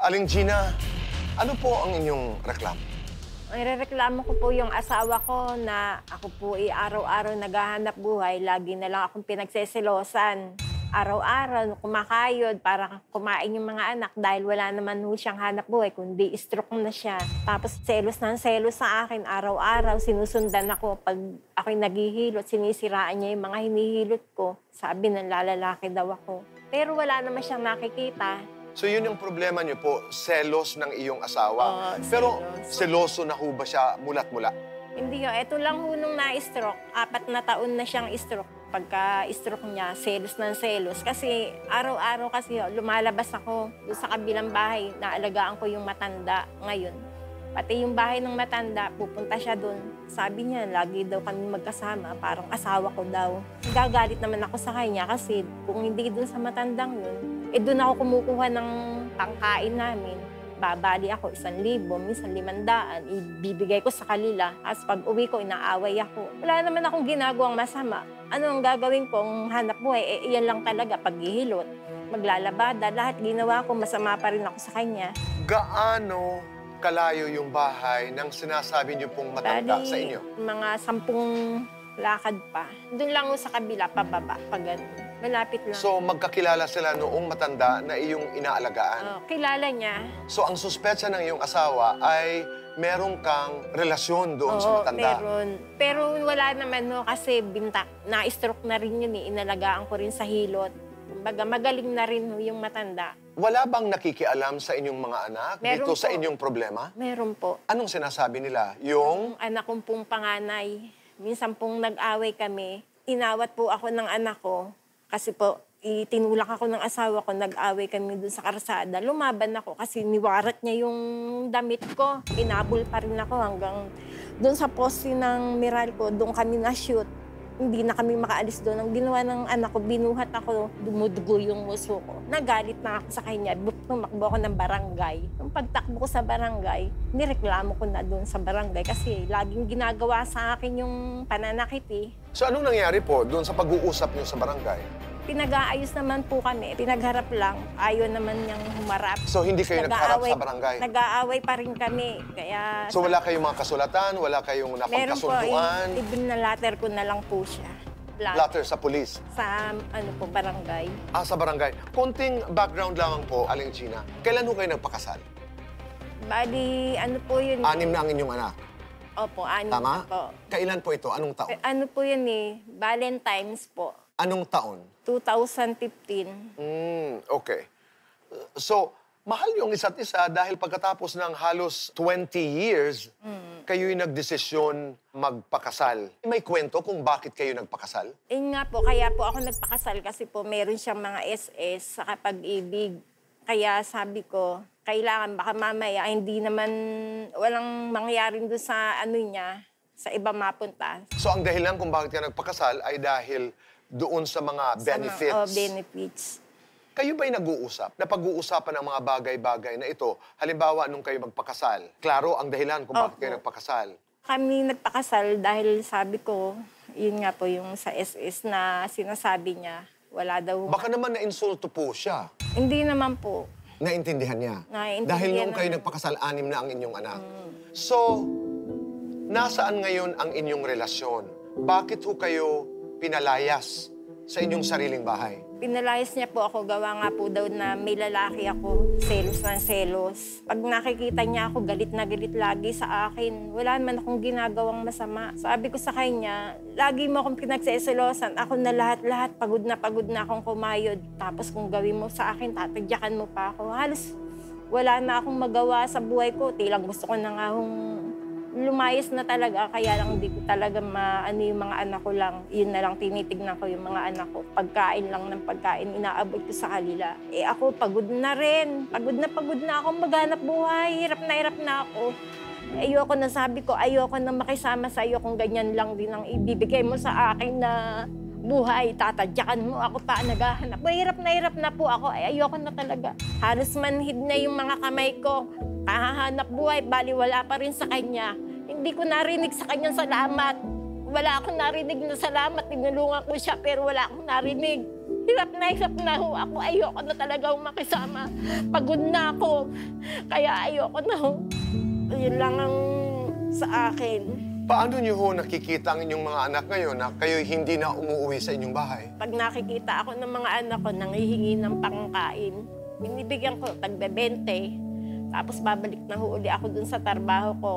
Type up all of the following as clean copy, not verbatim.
Aling Gina, ano po ang inyong reklamo? Ang irereklamo ko po yung asawa ko na ako po araw-araw naghahanap buhay. Lagi na lang akong pinagseselosan. Araw-araw kumakayod para kumain yung mga anak dahil wala naman ho siyang hanap buhay, kundi stroke na siya. Tapos selos ng selos sa akin araw-araw. Sinusundan ako pag ako'y naghihilot. Sinisiraan niya yung mga hinihilot ko. Sabi ng lalalaki daw ako. Pero wala naman siyang nakikita. So yun yung problema niyo po, selos ng iyong asawa. Oo, Pero selos. seloso na ho ba siya mulat-mula? Hindi ho. Ito lang ho nung na-stroke. 4 na taon na siyang stroke. Pagka-stroke niya, selos ng selos. Kasi araw-araw kasi ho, lumalabas ako doon sa kabilang bahay. Naalagaan ko yung matanda ngayon. Pati yung bahay ng matanda, pupunta siya doon. Sabi niya, lagi daw kami magkasama, parang asawa ko daw. Gagalit naman ako sa kanya kasi kung hindi doon sa matandang yun, doon ako kumukuha ng pangkain namin. Babali ako 1,000, minsan 500, ibibigay ko sa kanila. As pag uwi ko, inaaway ako. Wala naman akong ginagawang masama. Ano ang gagawin ko? Ang hanap buhay, iyan lang talaga, paghihilot, maglalabada. Lahat ginawa ko, masama pa rin ako sa kanya. Gaano kalayo yung bahay ng sinasabi niyo pong matanda sa inyo? Mga 10 lakad pa. Doon lang sa kabila, pababa, pag ganun. Malapit lang. So magkakilala sila noong matanda na iyong inaalagaan? Kilala niya. So ang suspetsa ng iyong asawa ay meron kang relasyon doon sa matanda? Meron. Pero wala naman kasi na-stroke na rin yun inalagaan ko rin sa hilot. Kumbaga magaling na rin yung matanda. Wala bang nakikialam sa inyong mga anak Meron dito po. sa inyong problema? Meron po. Anong sinasabi nila? Yung Anak kong pong panganay. Minsan pong nag-away kami. Inawat po ako ng anak ko. Kasi po, itinulak ako ng asawa ko, nag-away kami dun sa karsada. Lumaban ako kasi niwarat niya yung damit ko. Inabol pa rin ako hanggang dun sa poste ng Meralco, doon kami na-shoot. Hindi na kami makaalis doon. Ang ginawa ng anak ko, binuhat ako, dumudugo yung muso ko. Nagalit na ako sa kanya, tumakbo ako ng barangay. Nung pagtakbo ko sa barangay, nireklamo ko na doon sa barangay kasi laging ginagawa sa akin yung pananakit So anong nangyari po doon sa pag-uusap niyo sa barangay? Pinag-aayos naman po kami, pinagharap lang. Ayaw naman niyang humarap. So hindi kayo nagharap sa barangay? Nag-aaway pa rin kami. Kaya, So wala kayong mga kasulatan? Wala kayong napagkasunduan? Meron po, ibinalater ko na lang po siya. Letter sa pulis? Sa barangay. Sa barangay. Konting background lamang po, Aling Gina. Kailan ho kayo nagpakasal? Bali, po yun? 6 na ang inyong anak. Opo, 6 Tama? po. Kailan po ito? Anong taon? Po yun Valentine's po. Anong taon? 2015. Okay. So, mahal yung isa't isa dahil pagkatapos ng halos 20 years, kayo'y nagdesisyon magpakasal. May kwento kung bakit kayo nagpakasal? Nga po, kaya po ako nagpakasal kasi po meron siyang mga SS sa pag-ibig. Kaya sabi ko, kailangan baka mamaya hindi naman walang mangyari doon sa niya, sa iba mapunta. So, ang dahilan kung bakit ka nagpakasal ay dahil doon sa mga benefits. Benefits. Kayo ba'y nag-uusap? Napag-uusapan ang mga bagay-bagay na ito? Halimbawa, nung kayo magpakasal. Klaro ang dahilan kung bakit kayo nagpakasal. Kami nagpakasal dahil sabi ko, yun nga po yung sa SS na sinasabi niya, wala daw. Baka naman na-insulto po siya. Hindi naman po. Naintindihan niya? Naintindihan Dahil nung kayo naman. nagpakasal, 6 na ang inyong anak. So, nasaan ngayon ang inyong relasyon? Bakit ho kayo pinalayas sa inyong sariling bahay? Pinalayas niya po ako, gawa nga po daw na may lalaki ako, selos ng selos. Pag nakikita niya ako, galit na galit lagi sa akin. Wala naman akong ginagawang masama. Sabi ko sa kanya, lagi mo akong pinagseselosan. Ako na lahat-lahat, pagod na akong kumayod. Tapos kung gawin mo sa akin, tatagyakan mo pa ako. Halos wala na akong magawa sa buhay ko. Tilang gusto ko na nga lumayas na talaga, kaya lang hindi ko talaga yung mga anak ko lang. Yun na lang, tinitignan ko yung mga anak ko. Pagkain lang ng pagkain, inaabot ko sa kanila. Ako, pagod na rin. Pagod na ako maghanap buhay. Hirap na ako. Ayoko na, sabi ko, ayoko na makisama sa iyo kung ganyan lang din ang ibibigay mo sa akin na buhay. Tatadyakan mo ako pa, naghahanap. Hirap na po ako. Ay, ayoko na talaga. Halos manhid na yung mga kamay ko. Kahahanap buhay, baliwala pa rin sa kanya. Hindi ko narinig sa kanyang salamat. Wala akong narinig na salamat. Tinulungan ko siya, pero wala akong narinig. Hirap na ho ako. Ayoko na talaga makisama. Pagod na ako. Kaya ayoko na ho. Yun lang ang sa akin. Paano niyo ho nakikita ang inyong mga anak ngayon na kayo hindi na umuwi sa inyong bahay? Pag nakikita ako ng mga anak ko nanghihingi ng pangkain, binibigyan ko tagbe-20. Tapos babalik na ho uli ako dun sa trabaho ko.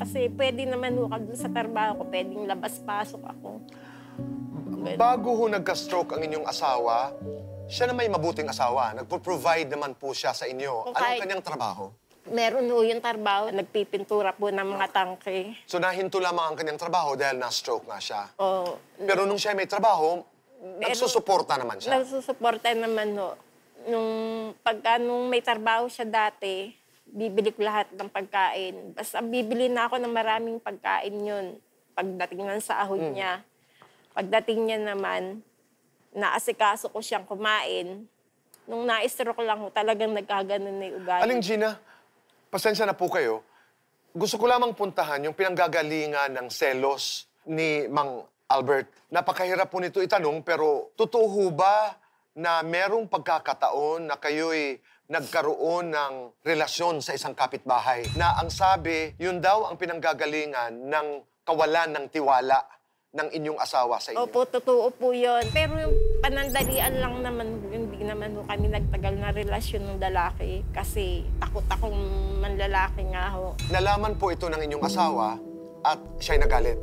Kasi pwede naman ho ako dun sa trabaho ko, pwedeng labas-pasok ako. Bago ho nagka-stroke ang inyong asawa, siya na may mabuting asawa. Nagpo-provide naman po siya sa inyo. Anong kanyang trabaho? Meron ho yung trabaho, nagpipintura po ng mga tangke. So nahinto lamang ang kanyang trabaho dahil na-stroke nga siya. Oo. Pero nung siya may trabaho, nagsusuporta naman siya. Nagsusuporta naman ho. Nung may trabaho siya dati, bibili ko lahat ng pagkain. Basta bibili na ako ng maraming pagkain yun. Pagdating ng sahod niya. Pagdating niya naman, naasikaso ko siyang kumain. Nung na-stroke lang ho, talagang nagkaganon na yung ugali. Aling Gina, pasensya na po kayo. Gusto ko lamang puntahan yung pinanggagalingan ng selos ni Mang Albert. Napakahirap po nito itanong, pero totoo ho ba na merong pagkakataon na kayo'y nagkaroon ng relasyon sa isang kapitbahay na ang sabi, yun daw ang pinanggagalingan ng kawalan ng tiwala ng inyong asawa sa inyo? Opo, totoo po yun. Pero yung panandalian lang naman, hindi naman kami nagtagal na relasyon ng lalaki kasi takot akong manlalaki nga ho. Nalaman po ito ng inyong asawa at siya'y nagalit?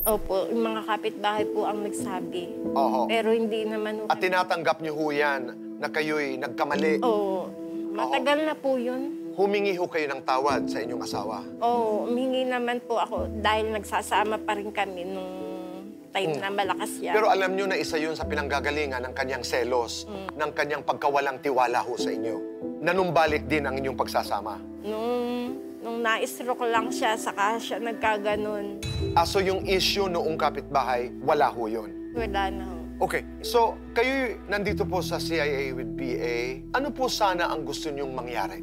Opo, yung mga kapitbahay po ang nagsabi. Oho. Pero hindi naman ho. At tinatanggap niyo ho yan na kayo'y nagkamali? Oo, matagal na po yun. Humingi ho kayo ng tawad sa inyong asawa? Oo, humingi naman po ako dahil nagsasama pa rin kami nung time na malakas yan. Pero alam niyo na isa yun sa pinanggagalingan ng kanyang selos, ng kanyang pagkawalang tiwala ho sa inyo. Nanumbalik din ang inyong pagsasama. Nung na-stroke lang siya, saka siya nagkaganon. So yung issue noong kapitbahay, wala ho yun? Wala na ho. Okay, so kayo nandito po sa CIA with PA. Ano po sana ang gusto niyong mangyari?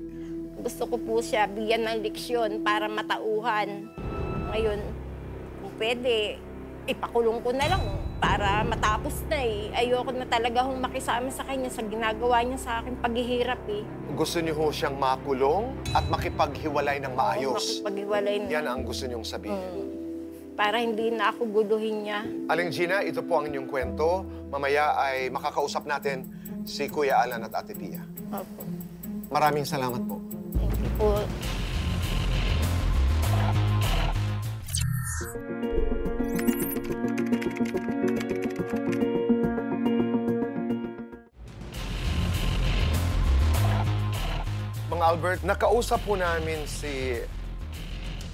Gusto ko po siya bigyan ng leksyon para matauhan. Ngayon, kung pwede, ipakulong ko na lang para matapos na eh. Ayoko na talaga hong makisama sa kanya sa ginagawa niya sa akin paghihirap eh. Gusto niyo ho siyang makulong at makipaghiwalay ng maayos? Makipaghiwalay na. Yan ang gusto niyong sabihin. Para hindi na ako guluhin niya. Aling Gina, ito po ang inyong kwento. Mamaya ay makakausap natin si Kuya Alan at Ate Pia. Opo. Maraming salamat po. Thank you po. Mang Albert, nakausap po namin si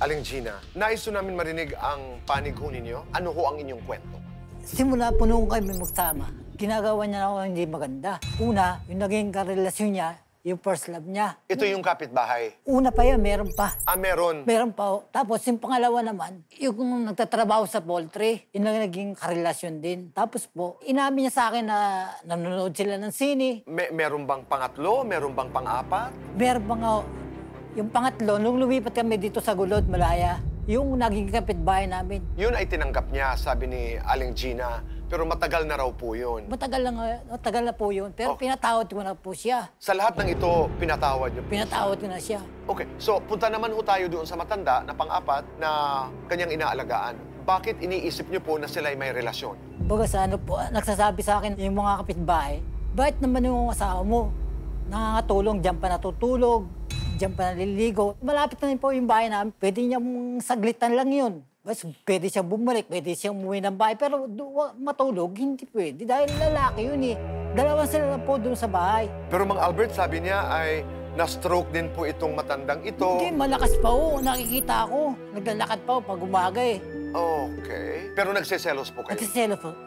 Aling Gina. Nais po namin marinig ang panig ho ninyo. Ano ho ang inyong kwento? Simula po nung kami magsama, ginagawa niya ako hindi maganda. Una, yung naging karelasyon niya, yung first love niya. Ito yung kapitbahay. Una pa yan, meron pa. Meron. Meron pa. Tapos yung pangalawa naman, yung nagtatrabaho sa poultry, yun ang naging karelasyon din. Tapos po, inamin niya sa akin na nanonood sila ng sine. Meron bang pangatlo? Meron bang pang-apat? Meron pa nga, yung pangatlo, nung lumipat kami dito sa Gulod, Malaya, yung naging kapitbahay namin. Yun ay tinanggap niya, sabi ni Aling Gina. Pero matagal na raw po yun. Matagal na po yun, pero pinatawad ko na po siya. Sa lahat ng ito, pinatawad niyo po Pinatawad ko na siya. Okay, so punta naman ho tayo doon sa matanda na pang-apat na kanyang inaalagaan. Bakit iniisip niyo po na sila ay may relasyon? Baga sa ano po, nagsasabi sa akin yung mga kapitbahay, bakit naman yung asawa mo nakakatulong, diyan pa natutulog, diyan pa naliligo. Malapit na rin po yung bahay namin, pwede niya saglitan lang yun. Pwede siyang bumalik, pwede siyang umuwi ng bahay, pero matulog, hindi pwede. Dahil lalaki yun eh. Dalawa sila na po doon sa bahay. Pero Mang Albert, sabi niya ay na-stroke din po itong matandang ito. Hindi, malakas pa ho. Nakikita ako. Naglalakad pa ho pag umaga eh. Okay. Pero nagseselos po kayo?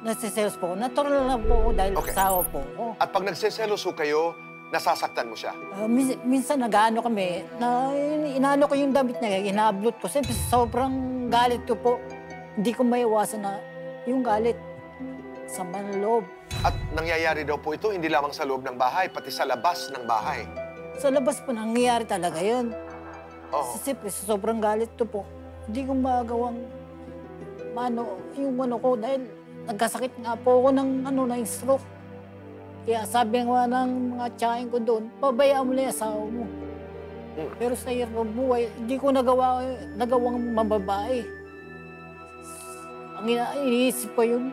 Nagsiselos po. Natural lang po ako dahil Okay. asawa po ako. At pag nagseselos ho kayo, nasasaktan mo siya? Minsan nag-ano kami, na inano ko yung damit niya, inablot ko. Siyempre, sobrang galit ko po. Hindi ko maiwasan na yung galit sa manloob. At nangyayari daw po ito hindi lamang sa loob ng bahay, pati sa labas ng bahay. Sa labas po, nangyayari talaga yun. Oo. Siyempre, sa sobrang galit ko po, hindi ko magawang yung ko dahil nagkasakit nga po ako ng stroke. Kaya sabi nga ng mga tiyahin ko doon, pabayaan mo na yung asawa mo. Pero sa hirap ng buhay, hindi ko nagawang mababae. Ang iniisip ko yung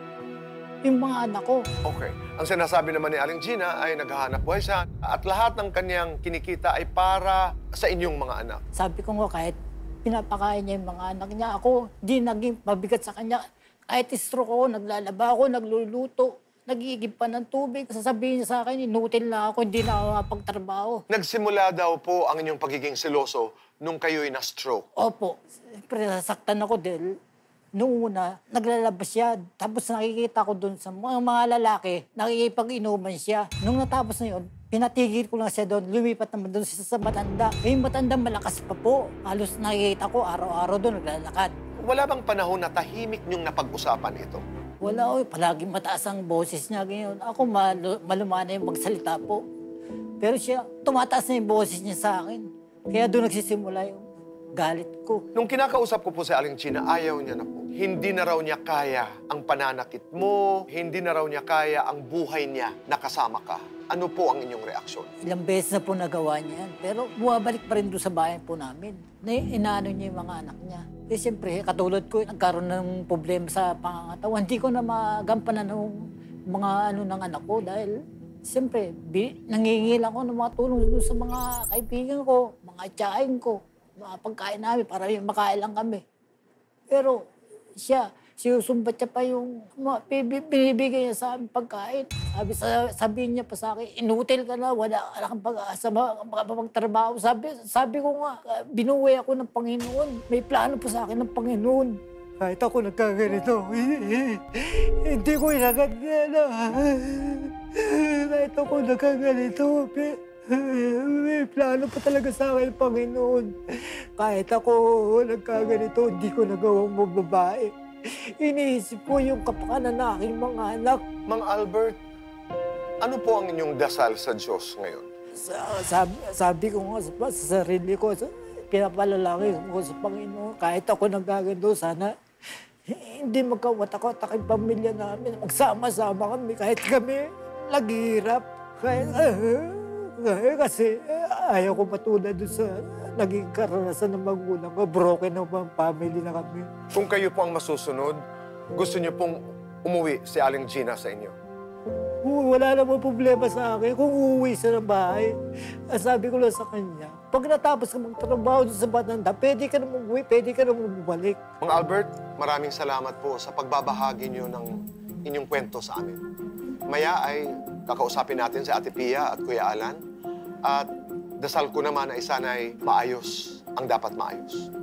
mga anak ko. Okay. Ang sinasabi naman ni Aling Gina ay naghahanap buhay siya at lahat ng kanyang kinikita ay para sa inyong mga anak. Sabi ko nga kahit pinapakain niya yung mga anak niya, ako di naging mabigat sa kanya. Kahit stroke ako, naglalaba ako, nagluluto, nag-iigib pa ng tubig. Sasabihin niya sa akin, inutil na ako, hindi na ako mapagtrabaho. Nagsimula daw po ang inyong pagiging seloso nung kayo'y na-stroke. Opo. Siyempre, nasaktan ako dahil noong una, naglalabas siya. Tapos nakikita ko doon sa mga lalaki, nakikipag-inuman siya. Nung natapos na yun, pinatigil ko lang siya doon. Lumipat naman doon siya sa matanda. Yung matanda malakas pa po. Halos nakikita ko araw-araw doon naglalakad. Wala bang panahon na tahimik niyong napag-usapan ito? Wala, palaging mataas ang boses niya ngayon. Ako malumanay magsalita po. Pero siya, tumataas na yung boses niya sa akin. Kaya doon nagsisimula yung galit ko. Nung kinakausap ko po si Aling Gina, ayaw niya na po. Hindi na raw niya kaya ang pananakit mo, hindi na raw niya kaya ang buhay niya na kasama ka. Ano po ang inyong reaksyon? Ilang beses na po nagawa niya yan. Pero bumabalik pa rin doon sa bahay po namin. Inaano niya yung mga anak niya. Eh siyempre, katulad ko, nagkaroon ng problema sa pangangatawan. Hindi ko na magampanan ng mga ng anak ko dahil siyempre, nangingilang ko ng mga tulong doon sa mga kaibigan ko, mga tiyahin ko, mga pagkain namin para makain lang kami. Pero siya, sinusumbat niya pa yung binibigay niya sa amin pagkain. Sabihin niya pa sa akin, inutil ka na, wala ka kang pag-asa, makapagtrabaho. Sabi ko nga, binuwi ako ng Panginoon. May plano pa sa akin ng Panginoon. Kahit ako nagkaganito, hindi ko inagad kahit ako nagkaganito, may plano pa talaga sa akin ng Panginoon. Kahit ako nagkaganito, hindi ko nagawang magbabae. Iniisip ko yung kapakanan ng aking mga anak. Mang Albert, ano po ang inyong dasal sa Diyos ngayon? Sabi ko nga sa sarili ko, pinapalalaki ko sa Panginoon. Kahit ako nagkaganito, sana hindi magkawatak-watak ang pamilya namin. Magsama-sama kami kahit kami naghihirap. Kasi ayaw ko matulad doon sa naging karanasan ng magulang ko. Broken na ang family na kami. Kung kayo po ang masusunod, gusto niyo pong umuwi si Aling Gina sa inyo? Wala namang problema sa akin kung uuwi siya ng bahay. Sabi ko lang sa kanya, pag natapos ka magtrabaho sa Batanda, pwede ka na umuwi, pwede ka na bumalik. Mang Albert, maraming salamat po sa pagbabahagi niyo ng inyong kwento sa amin. Maya ay kakausapin natin si Ate Pia at Kuya Alan. At dasal ko naman ay sana'y maayos ang dapat maayos.